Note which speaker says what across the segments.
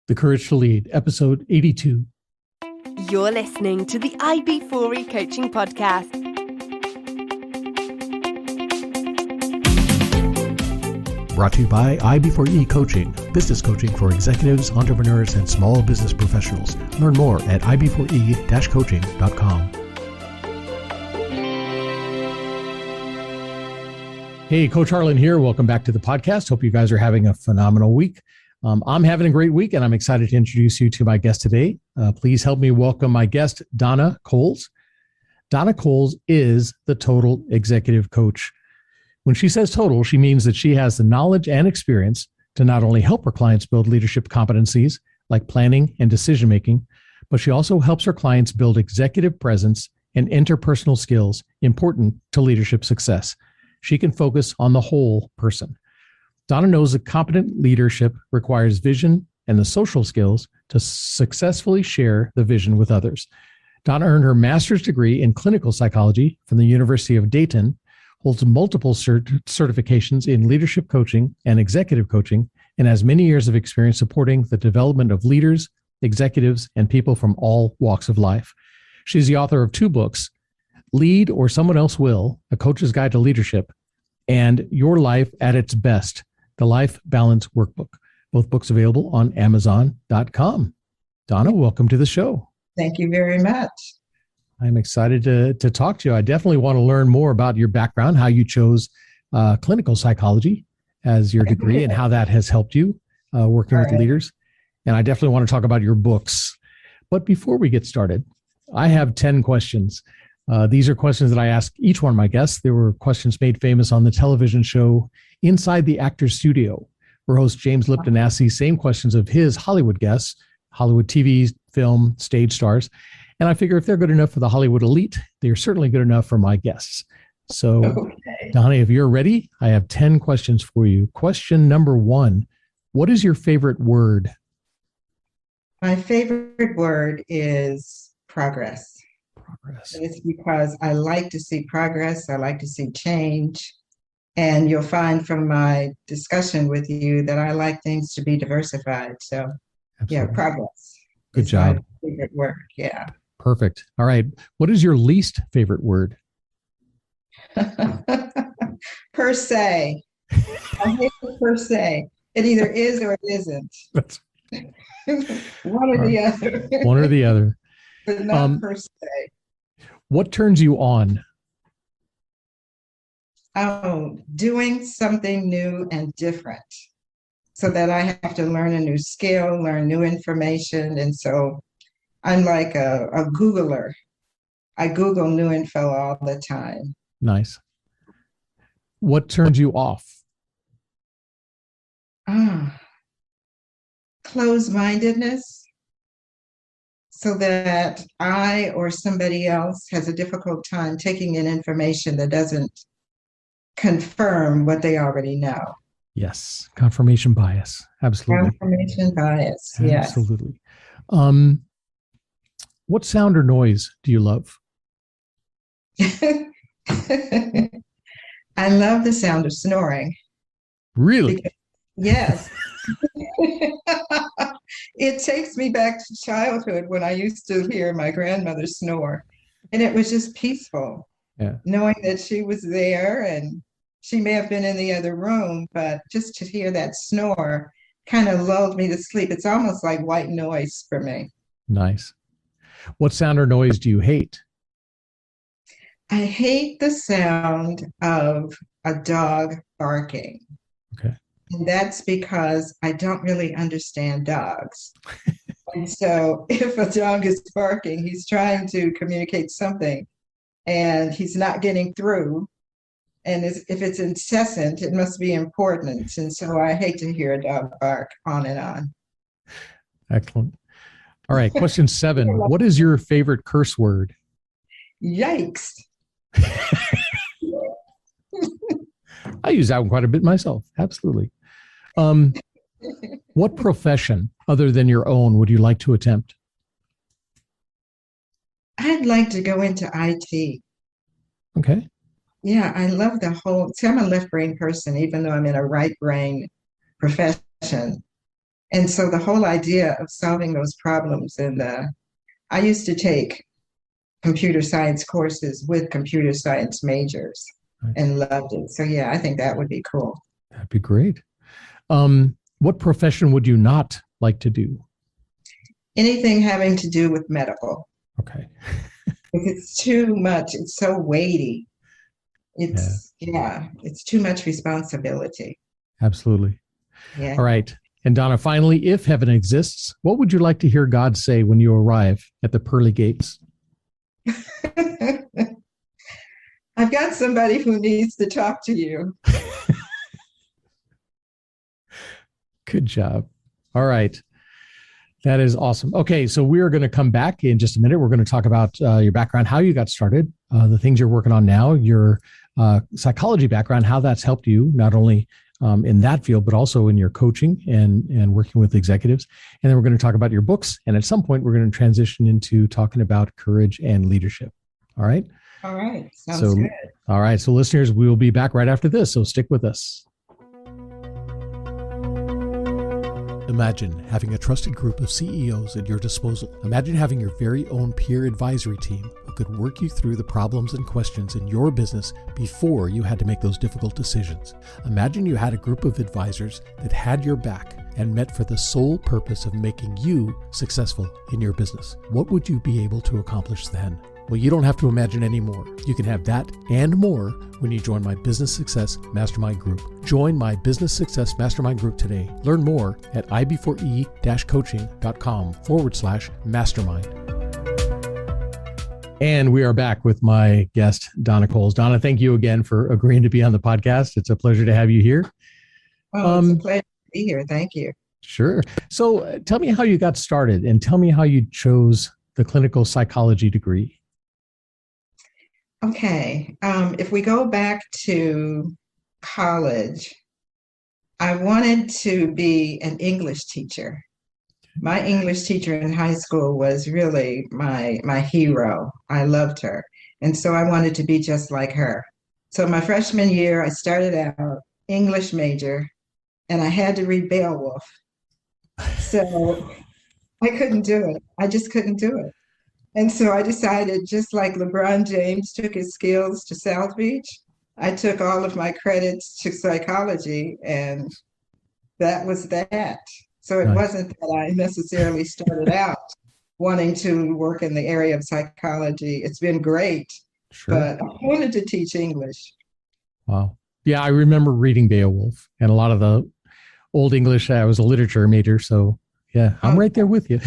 Speaker 1: The Courage to Lead, episode 82.
Speaker 2: You're listening to the ib4e Coaching Podcast.
Speaker 1: Brought to you by ib4e Coaching, business coaching for executives, entrepreneurs, and small business professionals. Learn more at ib4e-coaching.com. Hey, Coach Harlan here. Welcome back to the podcast. Hope you guys are having a phenomenal week. I'm having a great week, and I'm excited to introduce you to my guest today. Please help me welcome my guest, Donna Coles. Donna Coles is the total executive coach. When she says total, she means that she has the knowledge and experience to not only help her clients build leadership competencies like planning and decision-making, but she also helps her clients build executive presence and interpersonal skills important to leadership success. She can focus on the whole person. Donna knows that competent leadership requires vision and the social skills to successfully share the vision with others. Donna earned her master's degree in clinical psychology from the University of Dayton, holds multiple certifications in leadership coaching and executive coaching, and has many years of experience supporting the development of leaders, executives, and people from all walks of life. She's the author of 2 books, Lead or Someone Else Will, A Coach's Guide to Leadership, and Your Life at Its Best, The Life Balance Workbook. Both books available on Amazon.com. Donna, welcome to the show.
Speaker 3: Thank you very much.
Speaker 1: I'm excited to talk to you. I definitely want to learn more about your background, how you chose clinical psychology as your degree and how that has helped you working with leaders. And I definitely want to talk about your books. But before we get started, I have 10 questions. These are questions that I ask each one of my guests. They were questions made famous on the television show Inside the Actor's Studio, where host James Lipton asks these same questions of his Hollywood guests, Hollywood TV, film, stage stars. And I figure if they're good enough for the Hollywood elite, they're certainly good enough for my guests. So, Donna, if you're ready, I have 10 questions for you. Question number 1, what is your favorite word?
Speaker 3: My favorite word is progress.
Speaker 1: Progress.
Speaker 3: And it's because I like to see progress. I like to see change. And you'll find from my discussion with you that I like things to be diversified. So,
Speaker 1: Absolutely.
Speaker 3: Progress.
Speaker 1: Good job.
Speaker 3: My favorite word. Yeah.
Speaker 1: Perfect. All right. What is your least favorite word?
Speaker 3: Per se. I hate the per se. It either is or it isn't. One or the other.
Speaker 1: One or the other.
Speaker 3: But not per se.
Speaker 1: What turns you on?
Speaker 3: Oh, doing something new and different so that I have to learn a new skill, learn new information. And so I'm like a Googler. I Google new info all the time.
Speaker 1: Nice. What turns you off?
Speaker 3: Closed-mindedness, so that I or somebody else has a difficult time taking in information that doesn't confirm what they already know.
Speaker 1: Yes. Confirmation bias. Absolutely.
Speaker 3: Confirmation bias. Yes.
Speaker 1: Absolutely. What sound or noise do you love?
Speaker 3: I love the sound of snoring.
Speaker 1: Really?
Speaker 3: Yes. It takes me back to childhood when I used to hear my grandmother snore. And it was just peaceful.
Speaker 1: Yeah.
Speaker 3: Knowing that she was there, and she may have been in the other room, but just to hear that snore kind of lulled me to sleep. It's almost like white noise for me.
Speaker 1: Nice. What sound or noise do you hate?
Speaker 3: I hate the sound of a dog barking.
Speaker 1: Okay.
Speaker 3: And that's because I don't really understand dogs. And so if a dog is barking, he's trying to communicate something and he's not getting through. And if it's incessant, it must be important. And so I hate to hear a dog bark on and on.
Speaker 1: Excellent. All right. Question 7. What is your favorite curse word?
Speaker 3: Yikes.
Speaker 1: I use that one quite a bit myself. Absolutely. What profession other than your own would you like to attempt?
Speaker 3: I'd like to go into IT.
Speaker 1: Okay.
Speaker 3: Yeah, I love the whole, see, I'm a left brain person, even though I'm in a right brain profession. And so the whole idea of solving those problems, I used to take computer science courses with computer science majors
Speaker 1: Nice.
Speaker 3: and loved it. So yeah, I think that would be cool.
Speaker 1: That'd be great. What profession would you not like to do?
Speaker 3: Anything having to do with medical.
Speaker 1: Okay.
Speaker 3: It's too much. It's so weighty. It's too much responsibility.
Speaker 1: Absolutely.
Speaker 3: Yeah.
Speaker 1: All right. And Donna, finally, if heaven exists, what would you like to hear God say when you arrive at the pearly gates?
Speaker 3: I've got somebody who needs to talk to you.
Speaker 1: Good job. All right. That is awesome. Okay, so we're going to come back in just a minute. We're going to talk about your background, how you got started, the things you're working on now, your psychology background, how that's helped you, not only in that field, but also in your coaching and working with executives. And then we're going to talk about your books. And at some point, we're going to transition into talking about courage and leadership. All right?
Speaker 3: All right. Sounds good.
Speaker 1: All right. So listeners, we will be back right after this. So stick with us. Imagine having a trusted group of CEOs at your disposal. Imagine having your very own peer advisory team who could work you through the problems and questions in your business before you had to make those difficult decisions. Imagine you had a group of advisors that had your back and met for the sole purpose of making you successful in your business. What would you be able to accomplish then? Well, you don't have to imagine anymore. You can have that and more when you join my Business Success Mastermind Group. Join my Business Success Mastermind Group today. Learn more at ib4e-coaching.com/mastermind. And we are back with my guest, Donna Coles. Donna, thank you again for agreeing to be on the podcast. It's a pleasure to have you here.
Speaker 3: Oh, it's a pleasure to be here. Thank you.
Speaker 1: Sure. So tell me how you got started and tell me how you chose the clinical psychology degree.
Speaker 3: Okay. If we go back to college, I wanted to be an English teacher. My English teacher in high school was really my hero. I loved her. And so I wanted to be just like her. So my freshman year, I started out English major, and I had to read Beowulf. So I couldn't do it. I just couldn't do it. And so I decided, just like LeBron James took his skills to South Beach, I took all of my credits to psychology, and that was that. So it wasn't that I necessarily started out wanting to work in the area of psychology. It's been great, but I wanted to teach English.
Speaker 1: Wow. Yeah, I remember reading Beowulf and a lot of the old English. I was a literature major, so yeah, I'm right there with you.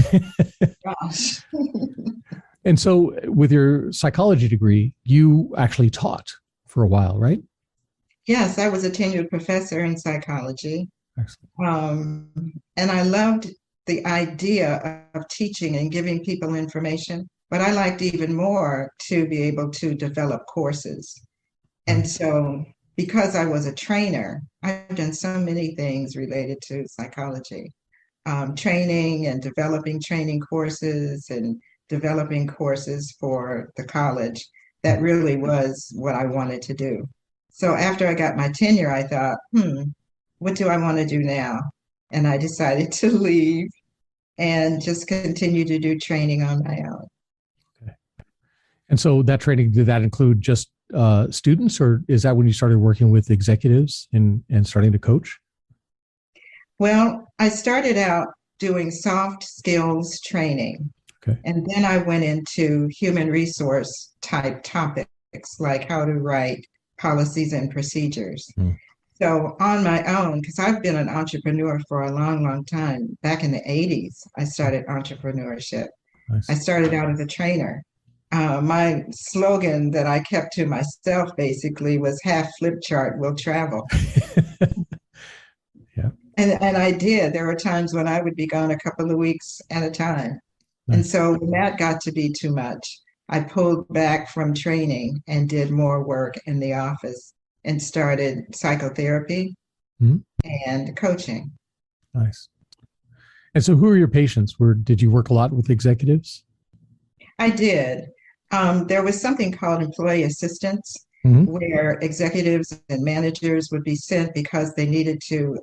Speaker 3: Gosh.
Speaker 1: And so with your psychology degree, you actually taught for a while, right?
Speaker 3: Yes, I was a tenured professor in psychology.
Speaker 1: Excellent.
Speaker 3: And I loved the idea of teaching and giving people information, but I liked even more to be able to develop courses. And so because I was a trainer, I've done so many things related to psychology, training and developing training courses and developing courses for the college. That really was what I wanted to do. So after I got my tenure, I thought, what do I want to do now? And I decided to leave and just continue to do training on my own.
Speaker 1: Okay. And so that training, did that include just students, or is that when you started working with executives and starting to coach?
Speaker 3: Well, I started out doing soft skills training.
Speaker 1: Okay.
Speaker 3: And then I went into human resource type topics, like how to write policies and procedures. So on my own, because I've been an entrepreneur for a long, long time. Back in the 80s, I started entrepreneurship.
Speaker 1: Nice.
Speaker 3: I started out as a trainer. My slogan that I kept to myself basically was half flip chart will travel.
Speaker 1: Yeah.
Speaker 3: And I did. There were times when I would be gone a couple of weeks at a time. Nice. And so when that got to be too much, I pulled back from training and did more work in the office and started psychotherapy and coaching.
Speaker 1: Nice. And so who are your patients? Did you work a lot with executives?
Speaker 3: I did. There was something called employee assistance, where executives and managers would be sent because they needed to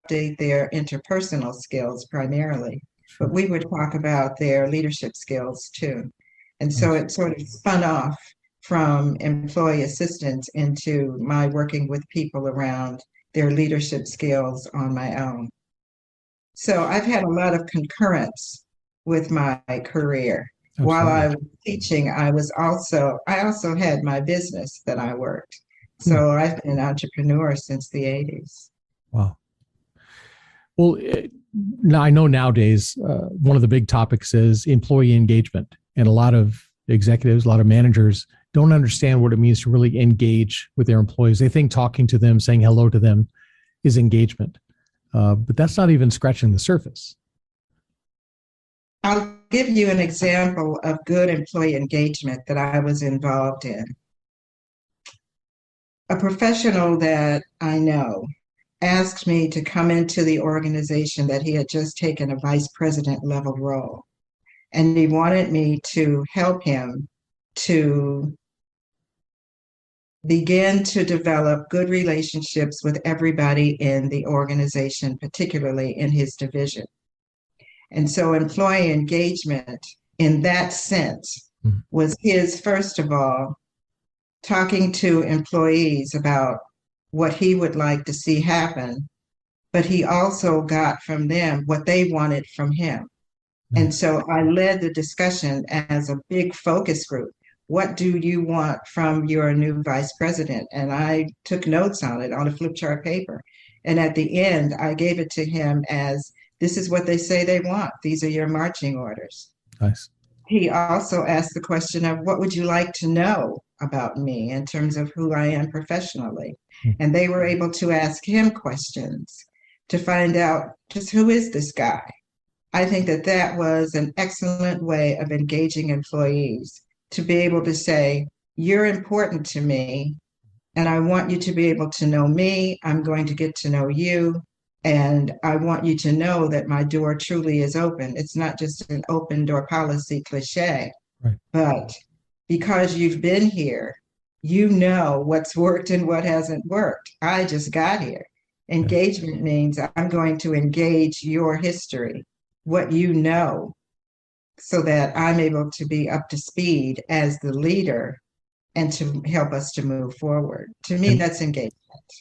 Speaker 3: update their interpersonal skills primarily, but we would talk about their leadership skills too. And so it sort of spun off from employee assistance into my working with people around their leadership skills on my own. So I've had a lot of concurrence with my career.
Speaker 1: Absolutely.
Speaker 3: While I was teaching, I also had my business that I worked. So I've been an entrepreneur since the 80s.
Speaker 1: Wow. Well, now I know nowadays one of the big topics is employee engagement, and a lot of executives, a lot of managers don't understand what it means to really engage with their employees. They think talking to them, saying hello to them is engagement, but that's not even scratching the surface.
Speaker 3: I'll give you an example of good employee engagement that I was involved in. A professional that I know asked me to come into the organization that he had just taken a vice president level role. And he wanted me to help him to begin to develop good relationships with everybody in the organization, particularly in his division. And so employee engagement in that sense was his, first of all, talking to employees about what he would like to see happen, but he also got from them what they wanted from him. And so I led the discussion as a big focus group. What do you want from your new vice president? And I took notes on it on a flip chart paper. And at the end, I gave it to him as, this is what they say they want. These are your marching orders.
Speaker 1: Nice.
Speaker 3: He also asked the question of, what would you like to know about me in terms of who I am professionally? And they were able to ask him questions to find out just who is this guy? I think that that was an excellent way of engaging employees, to be able to say, you're important to me, and I want you to be able to know me. I'm going to get to know you. And I want you to know that my door truly is open. It's not just an open door policy cliche,
Speaker 1: right,
Speaker 3: but because you've been here, you know what's worked and what hasn't worked. I just got here. Engagement means I'm going to engage your history, what you know, so that I'm able to be up to speed as the leader and to help us to move forward. To me, that's engagement.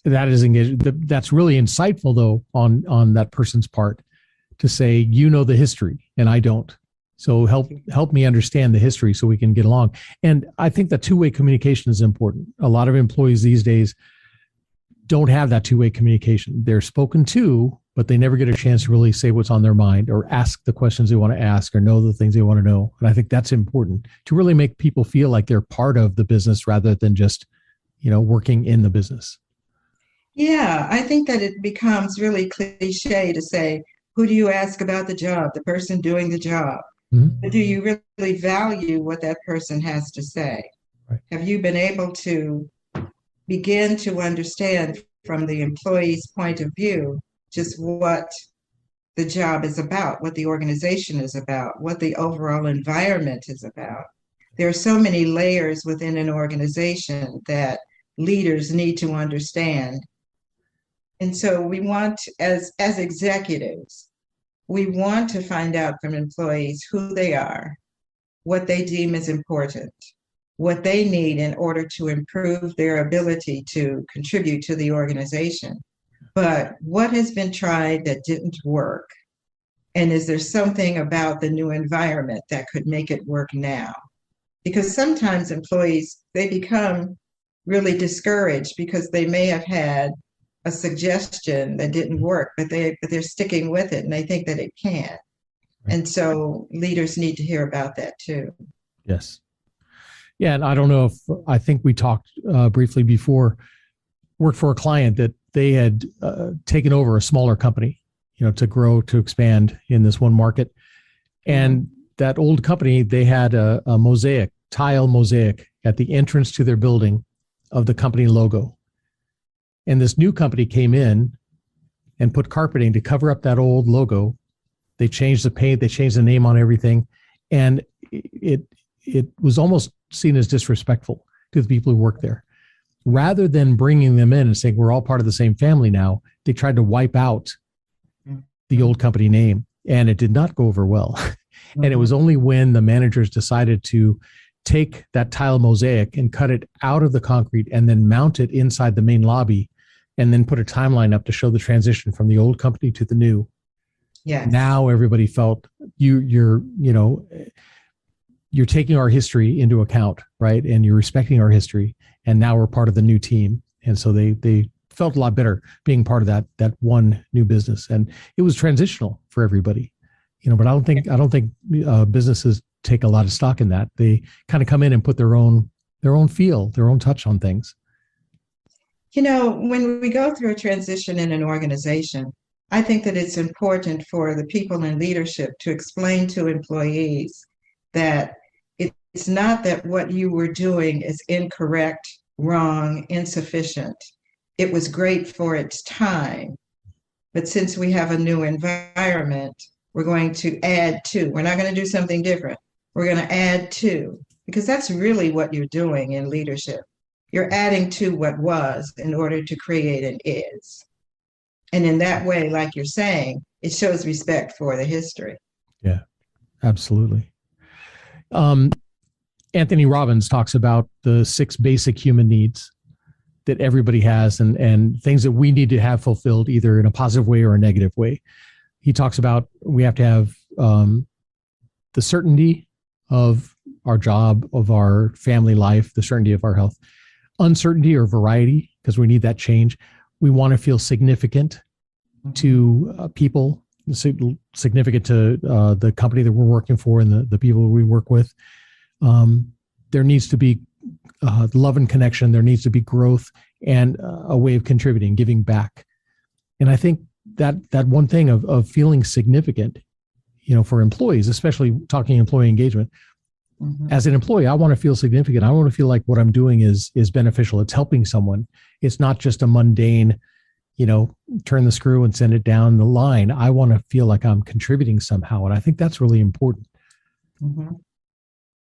Speaker 1: That is engagement. That's really insightful, though, on that person's part, to say, you know the history and I don't. So help me understand the history so we can get along. And I think that two-way communication is important. A lot of employees these days don't have that two-way communication. They're spoken to, but they never get a chance to really say what's on their mind or ask the questions they want to ask or know the things they want to know. And I think that's important to really make people feel like they're part of the business rather than just, working in the business.
Speaker 3: Yeah, I think that it becomes really cliche to say, who do you ask about the job? The person doing the job.
Speaker 1: Mm-hmm.
Speaker 3: But do you really value what that person has to say?
Speaker 1: Right.
Speaker 3: Have you been able to begin to understand from the employee's point of view just what the job is about, what the organization is about, what the overall environment is about? There are so many layers within an organization that leaders need to understand. And so we want, as executives, we want to find out from employees who they are, what they deem as important, what they need in order to improve their ability to contribute to the organization. But what has been tried that didn't work? And is there something about the new environment that could make it work now? Because sometimes employees, they become really discouraged because they may have had a suggestion that didn't work, but they're sticking with it and they think that it can. Right. And so leaders need to hear about that too.
Speaker 1: Yes. Yeah. And I think we talked briefly before, worked for a client that they had taken over a smaller company, to grow, to expand in this one market. And that old company, they had a tile mosaic at the entrance to their building of the company logo. And this new company came in and put carpeting to cover up that old logo. They changed the paint, they changed the name on everything. And it was almost seen as disrespectful to the people who work there. Rather than bringing them in and saying, we're all part of the same family now, they tried to wipe out the old company name, and it did not go over well. And it was only when the managers decided to take that tile mosaic and cut it out of the concrete and then mount it inside the main lobby and then put a timeline up to show the transition from the old company to the new.
Speaker 3: Yes.
Speaker 1: Now everybody felt you're taking our history into account, right? And you're respecting our history. And now we're part of the new team. And so they felt a lot better being part of that one new business. And it was transitional for everybody, but I don't think businesses take a lot of stock in that. They kind of come in and put their own feel, their own touch on things.
Speaker 3: When we go through a transition in an organization, I think that it's important for the people in leadership to explain to employees that it's not that what you were doing is incorrect, wrong, insufficient. It was great for its time. But since we have a new environment, we're going to add to. We're not going to do something different. We're going to add to, because that's really what you're doing in leadership. You're adding to what was in order to create an is. And in that way, like you're saying, it shows respect for the history.
Speaker 1: Yeah, absolutely. Anthony Robbins talks about the 6 basic human needs that everybody has and things that we need to have fulfilled either in a positive way or a negative way. He talks about we have to have the certainty of our job, of our family life, the certainty of our health, uncertainty or variety, because we need that change. We want to feel significant to people, significant to the company that we're working for and the people we work with. There needs to be love and connection. There needs to be growth and a way of contributing, giving back. And I think that one thing of feeling significant, for employees, especially talking employee engagement, as an employee, I want to feel significant. I want to feel like what I'm doing is beneficial. It's helping someone. It's not just a mundane, turn the screw and send it down the line. I want to feel like I'm contributing somehow. And I think that's really important.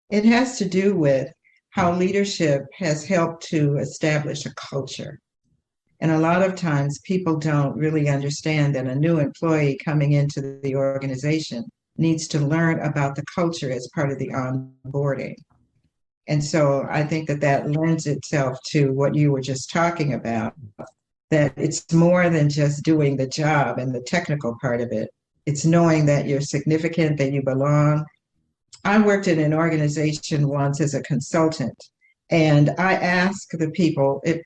Speaker 3: It has to do with how leadership has helped to establish a culture. And a lot of times people don't really understand that a new employee coming into the organization needs to learn about the culture as part of the onboarding. And so I think that lends itself to what you were just talking about, that it's more than just doing the job and the technical part of it. It's knowing that you're significant, that you belong. I worked in an organization once as a consultant, and I asked the people, if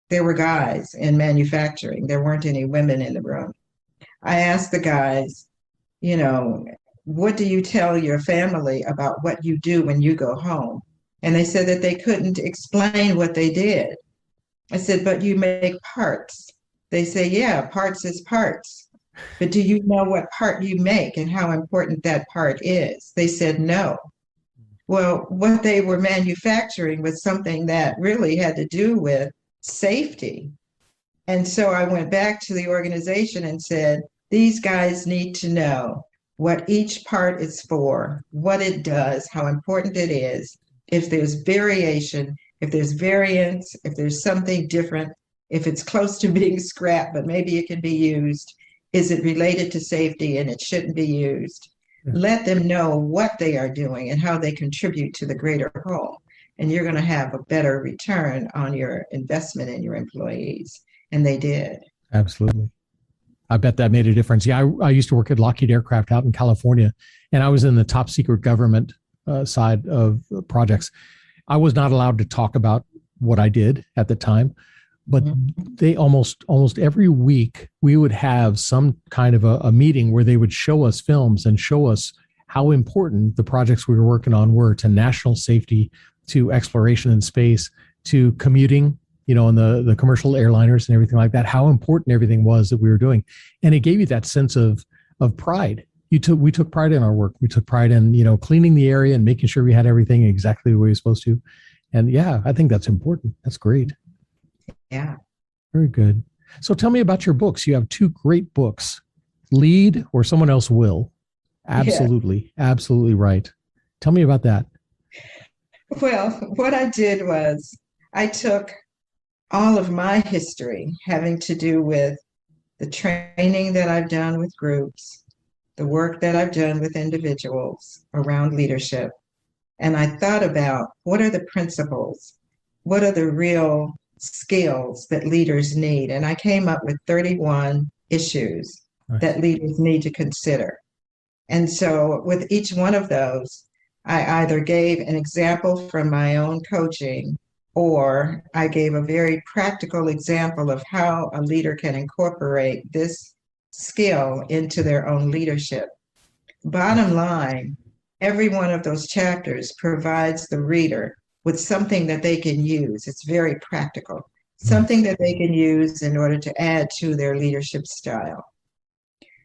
Speaker 3: there were guys in manufacturing, there weren't any women in the room. I asked the guys, what do you tell your family about what you do when you go home? And they said that they couldn't explain what they did. I said, but you make parts. They say, yeah, parts is parts. But do you know what part you make and how important that part is? They said no. Well, what they were manufacturing was something that really had to do with safety. And so I went back to the organization and said, these guys need to know what each part is for, what it does, how important it is. If there's variation, if there's variance, if there's something different, if it's close to being scrapped, but maybe it can be used, is it related to safety and it shouldn't be used? Yeah. Let them know what they are doing and how they contribute to the greater whole. And you're going to have a better return on your investment in your employees. And they did.
Speaker 1: Absolutely. I bet that made a difference. Yeah, I used to work at Lockheed Aircraft out in California, and I was in the top secret government side of projects. I was not allowed to talk about what I did at the time, but they almost every week we would have some kind of a meeting where they would show us films and show us how important the projects we were working on were to national safety, to exploration in space, to commuting, on the commercial airliners and everything like that, how important everything was that we were doing. And it gave you that sense of pride. We took pride in our work. We took pride in, cleaning the area and making sure we had everything exactly the way we were supposed to. And yeah, I think that's important. That's great.
Speaker 3: Yeah.
Speaker 1: Very good. So tell me about your books. You have 2 great books, Lead or Someone Else Will. Absolutely. Yeah. Absolutely right. Tell me about that.
Speaker 3: Well, what I did was I took all of my history having to do with the training that I've done with groups, the work that I've done with individuals around leadership. And I thought about what are the principles? What are the real skills that leaders need? And I came up with 31 issues that leaders need to consider. And so with each one of those, I either gave an example from my own coaching, or I gave a very practical example of how a leader can incorporate this skill into their own leadership. Bottom line, every one of those chapters provides the reader with something that they can use. It's very practical, something that they can use in order to add to their leadership style.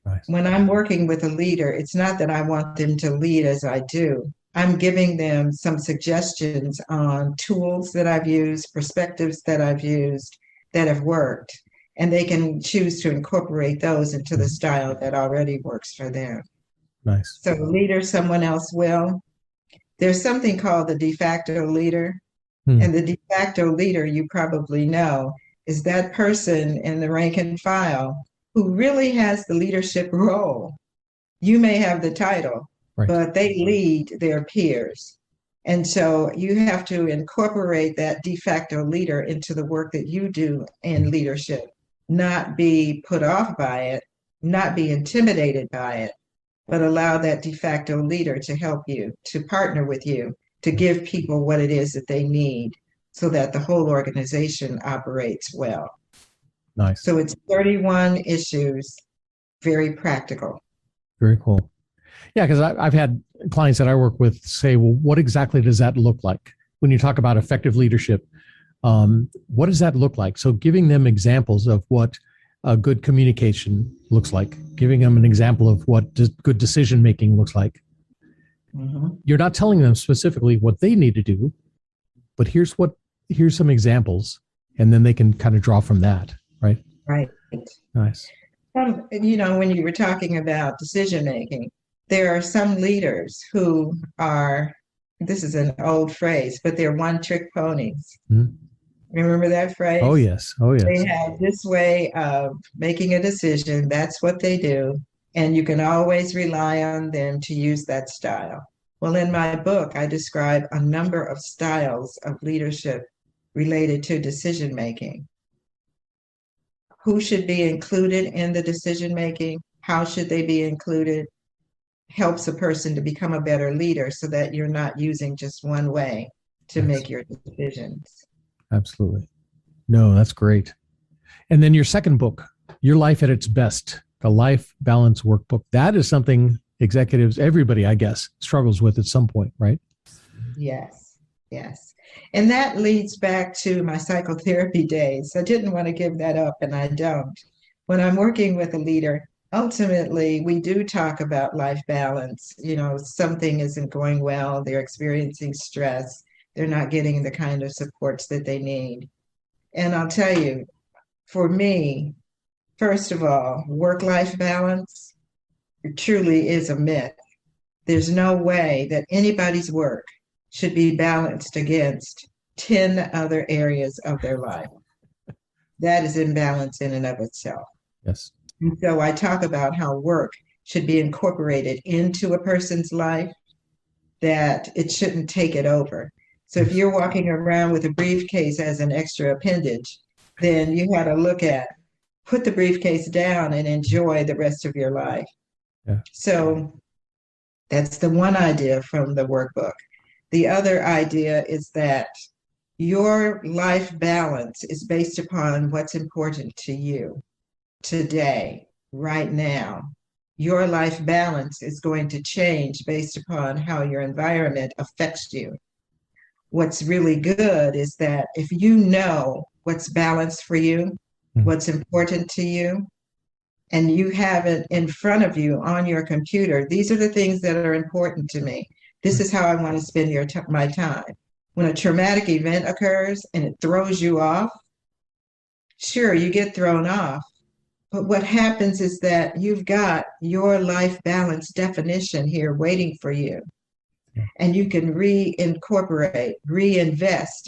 Speaker 1: Nice.
Speaker 3: When I'm working with a leader, it's not that I want them to lead as I do. I'm giving them some suggestions on tools that I've used, perspectives that I've used that have worked, and they can choose to incorporate those into the style that already works for them.
Speaker 1: Nice.
Speaker 3: So leader, someone else will. There's something called the de facto leader. And the de facto leader, you probably know, is that person in the rank and file who really has the leadership role. You may have the title, but they lead their peers. And so you have to incorporate that de facto leader into the work that you do in leadership, not be put off by it, not be intimidated by it, but allow that de facto leader to help you, to partner with you, to give people what it is that they need so that the whole organization operates well.
Speaker 1: Nice.
Speaker 3: So it's 31 issues, very practical.
Speaker 1: Very cool. Yeah, because I've had clients that I work with say, well, what exactly does that look like? When you talk about effective leadership, what does that look like? So giving them examples of what a good communication looks like, giving them an example of what good decision-making looks like. You're not telling them specifically what they need to do, but here's some examples, and then they can kind of draw from that, right?
Speaker 3: Right.
Speaker 1: Nice.
Speaker 3: When you were talking about decision-making, there are some leaders who are, this is an old phrase, but they're one-trick ponies. Remember that phrase?
Speaker 1: Oh, yes.
Speaker 3: They have this way of making a decision. That's what they do. And you can always rely on them to use that style. Well, in my book, I describe a number of styles of leadership related to decision-making. Who should be included in the decision-making? How should they be included? Helps a person to become a better leader so that you're not using just one way to make your decisions. Absolutely.
Speaker 1: No, that's great. And then your second book, Your Life at Its Best, the Life Balance Workbook. That is something executives, everybody, I guess, struggles with at some point, right?
Speaker 3: Yes. And that leads back to my psychotherapy days. I didn't want to give that up, and I don't. When I'm working with a leader, ultimately, we do talk about life balance. Something isn't going well, they're experiencing stress, they're not getting the kind of supports that they need. And I'll tell you, for me, first of all, work-life balance truly is a myth. There's no way that anybody's work should be balanced against 10 other areas of their life. That is imbalance in and of itself.
Speaker 1: Yes.
Speaker 3: And so I talk about how work should be incorporated into a person's life, that it shouldn't take it over. So if you're walking around with a briefcase as an extra appendage, then you had to put the briefcase down and enjoy the rest of your life.
Speaker 1: Yeah.
Speaker 3: So that's the one idea from the workbook. The other idea is that your life balance is based upon what's important to you today, right now. Your life balance is going to change based upon how your environment affects you. What's really good is that if you know what's balanced for you, what's important to you, and you have it in front of you on your computer, these are the things that are important to me. This is how I want to spend my time. When a traumatic event occurs and it throws you off, sure, you get thrown off. But what happens is that you've got your life balance definition here waiting for you. And you can reinvest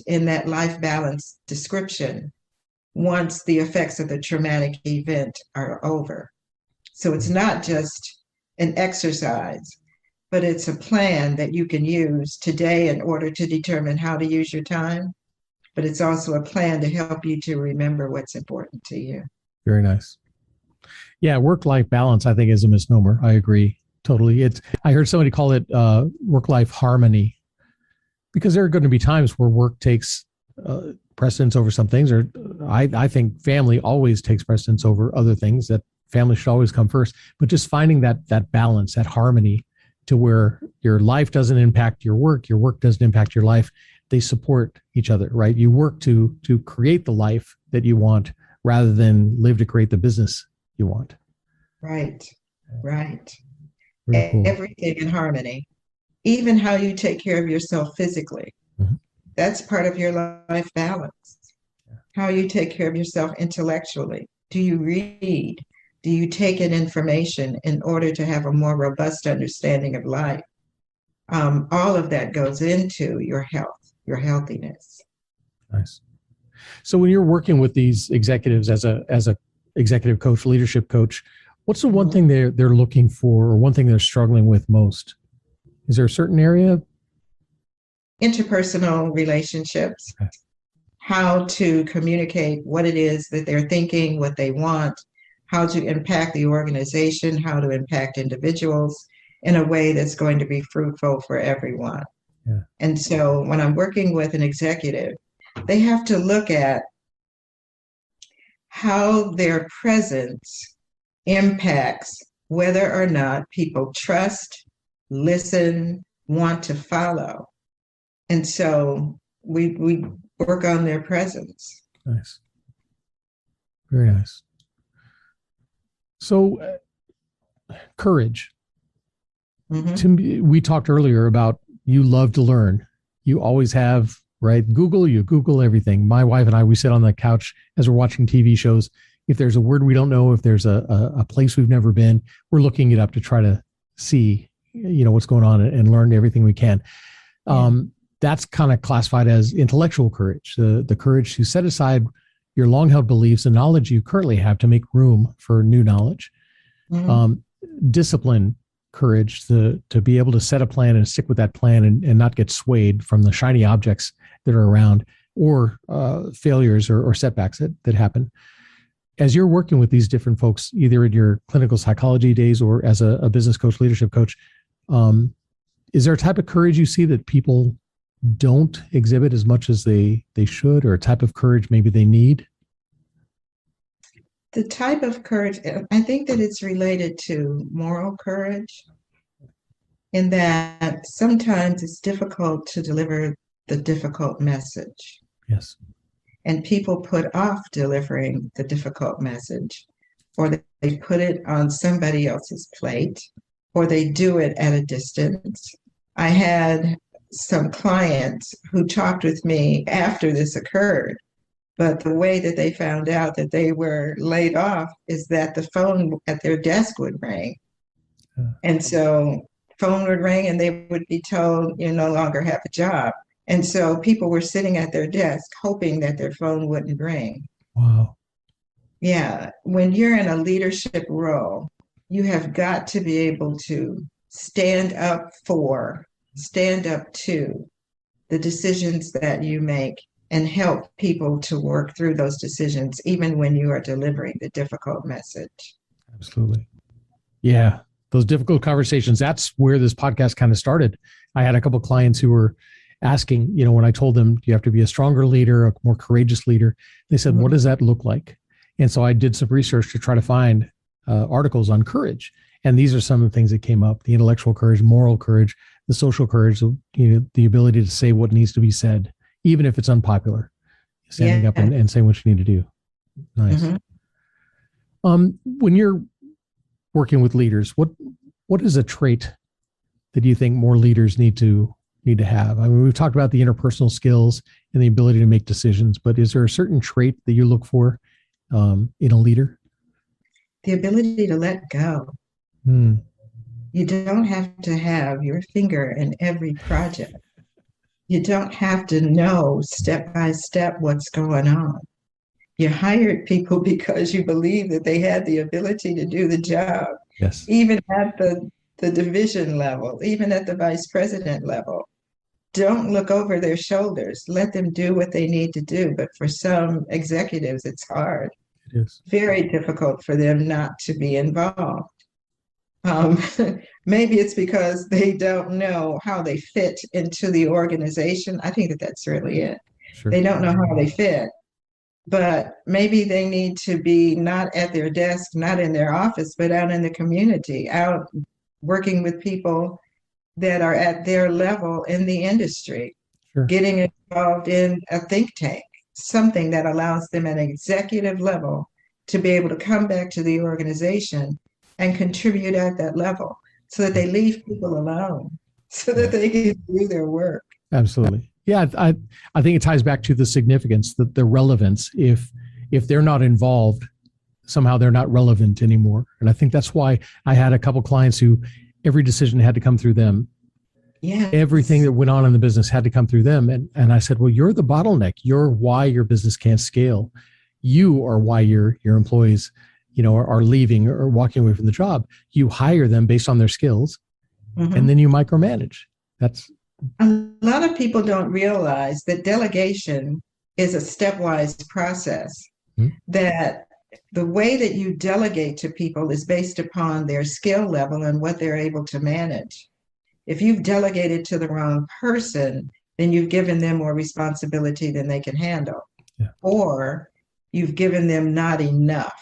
Speaker 3: in that life balance description once the effects of the traumatic event are over. So it's not just an exercise, but it's a plan that you can use today in order to determine how to use your time. But it's also a plan to help you to remember what's important to you.
Speaker 1: Very nice. Yeah, work-life balance, I think, is a misnomer. I agree totally. I heard somebody call it work-life harmony, because there are going to be times where work takes precedence over some things, or I think family always takes precedence over other things, that family should always come first. But just finding that balance, that harmony, to where your life doesn't impact your work doesn't impact your life. They support each other, right? You work to create the life that you want rather than live to create the business you want.
Speaker 3: Right.
Speaker 1: Very cool.
Speaker 3: Everything in harmony, even how you take care of yourself physically. Mm-hmm. That's part of your life balance. Yeah. How you take care of yourself intellectually. Do you read? Do you take in information in order to have a more robust understanding of life? All of that goes into your health, your healthiness.
Speaker 1: Nice. So when you're working with these executives as a executive coach, leadership coach, what's the one thing they're looking for, or one thing they're struggling with most? Is there a certain area?
Speaker 3: Interpersonal relationships, okay. How to communicate what it is that they're thinking, what they want, how to impact the organization, how to impact individuals in a way that's going to be fruitful for everyone. Yeah. And so when I'm working with an executive, they have to look at how their presence impacts whether or not people trust, listen, want to follow. And so we work on their presence.
Speaker 1: Nice. Very nice. So courage. Mm-hmm. To me, we talked earlier about you love to learn. You always have, right? You Google everything. My wife and I, we sit on the couch as we're watching TV shows. If there's a word we don't know, if there's a place we've never been, we're looking it up to try to see, what's going on and learn everything we can. Yeah. That's kind of classified as intellectual courage, the courage to set aside your long-held beliefs and knowledge you currently have to make room for new knowledge. Mm-hmm. Discipline, courage to be able to set a plan and stick with that plan and not get swayed from the shiny objects that are around, or failures or setbacks that happen. As you're working with these different folks, either in your clinical psychology days or as a business coach, leadership coach, is there a type of courage you see that people don't exhibit as much as they should, or a type of courage maybe they need?
Speaker 3: The type of courage, I think that it's related to moral courage, in that sometimes it's difficult to deliver the difficult message.
Speaker 1: Yes.
Speaker 3: And people put off delivering the difficult message, or they put it on somebody else's plate, or they do it at a distance. I had some clients who talked with me after this occurred, but the way that they found out that they were laid off is that the phone at their desk would ring. And so phone would ring and they would be told, you no longer have a job. And so people were sitting at their desk hoping that their phone wouldn't ring.
Speaker 1: Wow.
Speaker 3: Yeah. When you're in a leadership role, you have got to be able to stand up to the decisions that you make and help people to work through those decisions, even when you are delivering the difficult message.
Speaker 1: Absolutely. Yeah. Those difficult conversations, that's where this podcast kind of started. I had a couple of clients who were asking, when I told them you have to be a stronger leader, a more courageous leader, they said, what does that look like? And so I did some research to try to find articles on courage. And these are some of the things that came up: the intellectual courage, moral courage, the social courage, the ability to say what needs to be said, even if it's unpopular, standing up and saying what you need to do. Nice. Mm-hmm. When you're working with leaders, what is a trait that you think more leaders need to have? I mean, we've talked about the interpersonal skills and the ability to make decisions, but is there a certain trait that you look for in a leader?
Speaker 3: The ability to let go. You don't have to have your finger in every project. You don't have to know step by step what's going on. You hired people because you believed that they had the ability to do the job,
Speaker 1: Yes.
Speaker 3: even at the division level, even at the vice president level. Don't look over their shoulders. Let them do what they need to do. But for some executives, it's hard,
Speaker 1: It is.
Speaker 3: very difficult for them not to be involved. Um, Maybe it's because they don't know how they fit into the organization. I think that that's really it.
Speaker 1: Sure.
Speaker 3: They don't know how they fit, but maybe they need to be not at their desk, not in their office, but out in the community, out working with people that are at their level in the industry,
Speaker 1: Sure.
Speaker 3: getting involved in a think tank, something that allows them at an executive level to be able to come back to the organization and contribute at that level so that they leave people alone, so that they can do their work.
Speaker 1: Absolutely. Yeah, I think it ties back to the significance, the relevance. If they're not involved, somehow they're not relevant anymore. And I think that's why I had a couple clients who every decision had to come through them.
Speaker 3: Yeah.
Speaker 1: Everything that went on in the business had to come through them. And I said, well, you're the bottleneck. You're why your business can't scale. You are why your employees, are leaving or walking away from the job. You hire them based on their skills, and then you micromanage. That's
Speaker 3: a lot of people don't realize that delegation is a stepwise process, that the way that you delegate to people is based upon their skill level and what they're able to manage. If you've delegated to the wrong person, then you've given them more responsibility than they can handle, or you've given them not enough.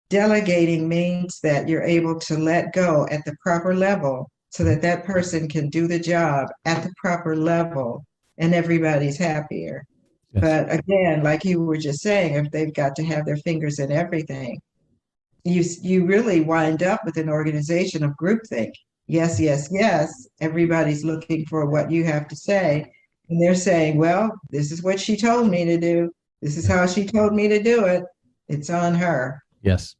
Speaker 3: Delegating means that you're able to let go at the proper level so that that person can do the job at the proper level and everybody's happier. Yes. But again, like you were just saying, if they've got to have their fingers in everything, you really wind up with an organization of groupthink. Yes, yes, yes. Everybody's looking for what you have to say. And they're saying, well, this is what she told me to do. This is how she told me to do it. It's on her.
Speaker 1: Yes.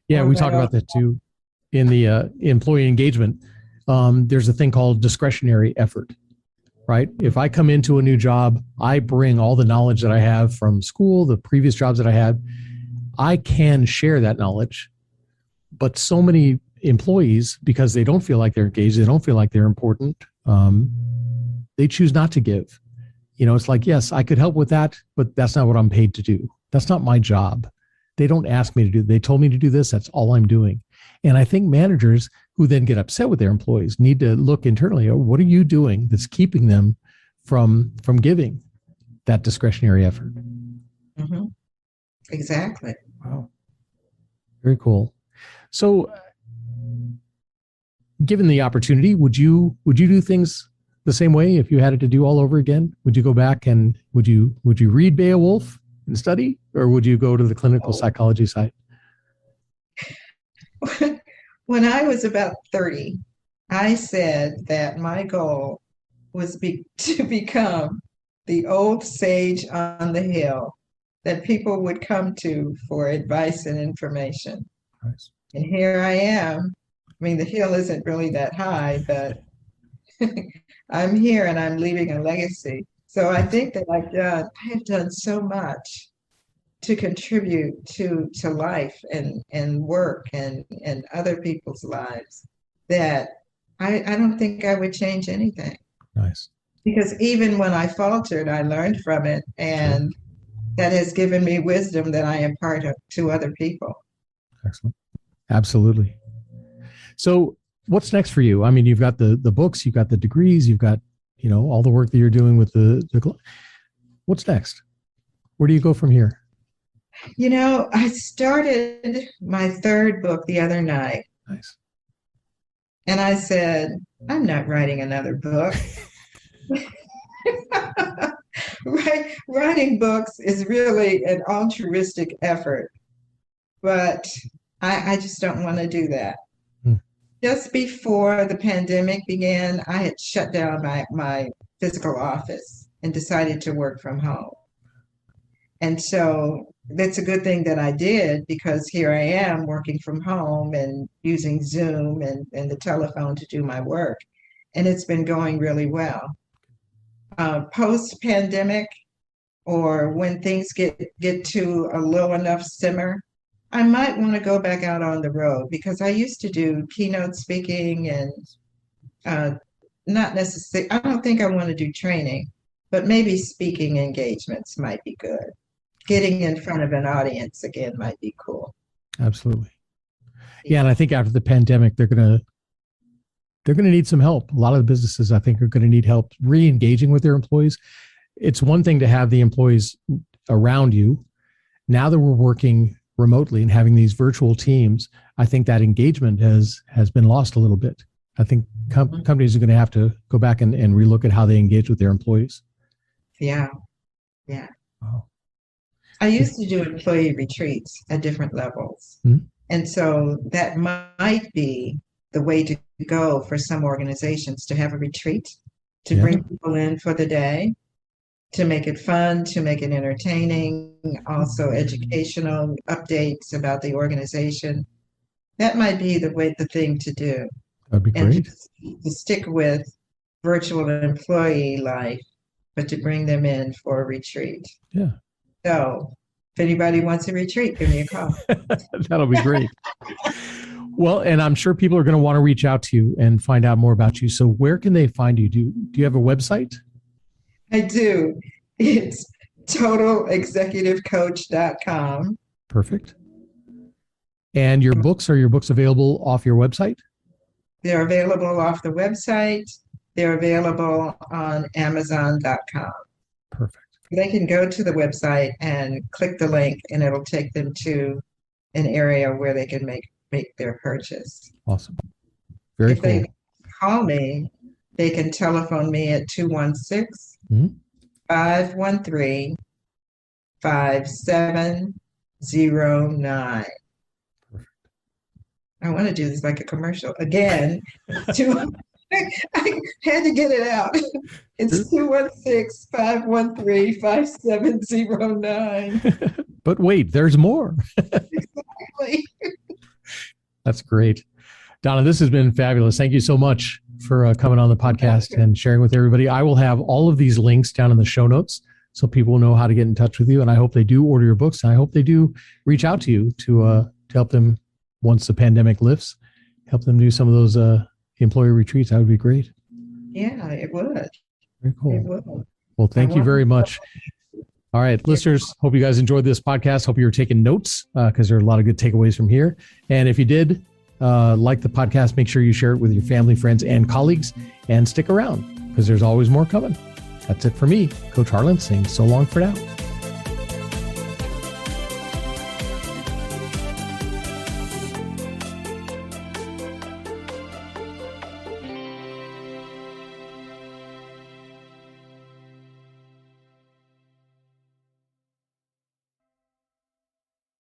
Speaker 1: Yeah, we talk about that too in the employee engagement. There's a thing called discretionary effort, right? If I come into a new job, I bring all the knowledge that I have from school, the previous jobs that I had. I can share that knowledge, but so many employees, because they don't feel like they're engaged, they don't feel like they're important, they choose not to give. It's like, yes, I could help with that, but that's not what I'm paid to do. That's not my job. They don't ask me to do. They told me to do this. That's all I'm doing. And I think managers who then get upset with their employees need to look internally. What are you doing that's keeping them from giving that discretionary effort?
Speaker 3: Mm-hmm. Exactly.
Speaker 1: Wow. Very cool. So, given the opportunity, would you do things the same way if you had it to do all over again? Would you go back and would you read Beowulf and study, or would you go to the clinical psychology side?
Speaker 3: When I was about 30, I said that my goal was to become the old sage on the hill that people would come to for advice and information.
Speaker 1: Nice.
Speaker 3: And here I am. I mean, the hill isn't really that high, but I'm here and I'm leaving a legacy. So I think that I have done so much to contribute to life and work and other people's lives that I don't think I would change anything.
Speaker 1: Nice.
Speaker 3: Because even when I faltered, I learned from it, and that has given me wisdom that I impart to other people.
Speaker 1: Excellent. Absolutely. So what's next for you? I mean, you've got the books, you've got the degrees, you've got, all the work that you're doing with the what's next? Where do you go from here?
Speaker 3: I started my third book the other night.
Speaker 1: Nice.
Speaker 3: And I said, I'm not writing another book. Writing books is really an altruistic effort, but I just don't want to do that. Just before the pandemic began, I had shut down my physical office and decided to work from home. And so that's a good thing that I did, because here I am working from home and using Zoom and the telephone to do my work. And it's been going really well. Post-pandemic, or when things get to a low enough simmer, I might want to go back out on the road, because I used to do keynote speaking and not necessarily, I don't think I want to do training, but maybe speaking engagements might be good. Getting in front of an audience again might be cool.
Speaker 1: Absolutely. Yeah. And I think after the pandemic, they're going to need some help. A lot of the businesses, I think, are going to need help re-engaging with their employees. It's one thing to have the employees around you. Now that we're working remotely and having these virtual teams, I think that engagement has been lost a little bit. I think companies are going to have to go back and relook at how they engage with their employees.
Speaker 3: Yeah. Yeah.
Speaker 1: Wow.
Speaker 3: I used to do employee retreats at different levels.
Speaker 1: Mm-hmm.
Speaker 3: And so that might be the way to go for some organizations, to have a retreat, to bring people in for the day, to make it fun, to make it entertaining, also educational updates about the organization. That might be the thing to do.
Speaker 1: That'd be great.
Speaker 3: And to stick with virtual employee life, but to bring them in for a retreat.
Speaker 1: Yeah.
Speaker 3: So if anybody wants a retreat, give me a call.
Speaker 1: That'll be great. Well, and I'm sure people are going to want to reach out to you and find out more about you. So where can they find you? Do you have a website?
Speaker 3: I do. It's totalexecutivecoach.com.
Speaker 1: Perfect. And are your books available off your website?
Speaker 3: They're available off the website. They're available on Amazon.com.
Speaker 1: Perfect.
Speaker 3: They can go to the website and click the link, and it'll take them to an area where they can make their purchase.
Speaker 1: Awesome. Very cool.
Speaker 3: If they call me, they can telephone me at 216-513-5709. I want to do this like a commercial again. I had to get it out. It's 216-513-5709.
Speaker 1: But wait, there's more.
Speaker 3: Exactly.
Speaker 1: That's great. Donna, this has been fabulous. Thank you so much for coming on the podcast and sharing with everybody. I will have all of these links down in the show notes so people will know how to get in touch with you. And I hope they do order your books. And I hope they do reach out to you to help them, once the pandemic lifts, help them do some of those employee retreats. That would be great.
Speaker 3: Yeah, it would.
Speaker 1: Very cool.
Speaker 3: It would.
Speaker 1: Well, thank you very much. All right, listeners, hope you guys enjoyed this podcast. Hope you were taking notes because there are a lot of good takeaways from here. And if you did like the podcast, make sure you share it with your family, friends, and colleagues, and stick around because there's always more coming. That's it for me, Coach Harlan, saying so long for now.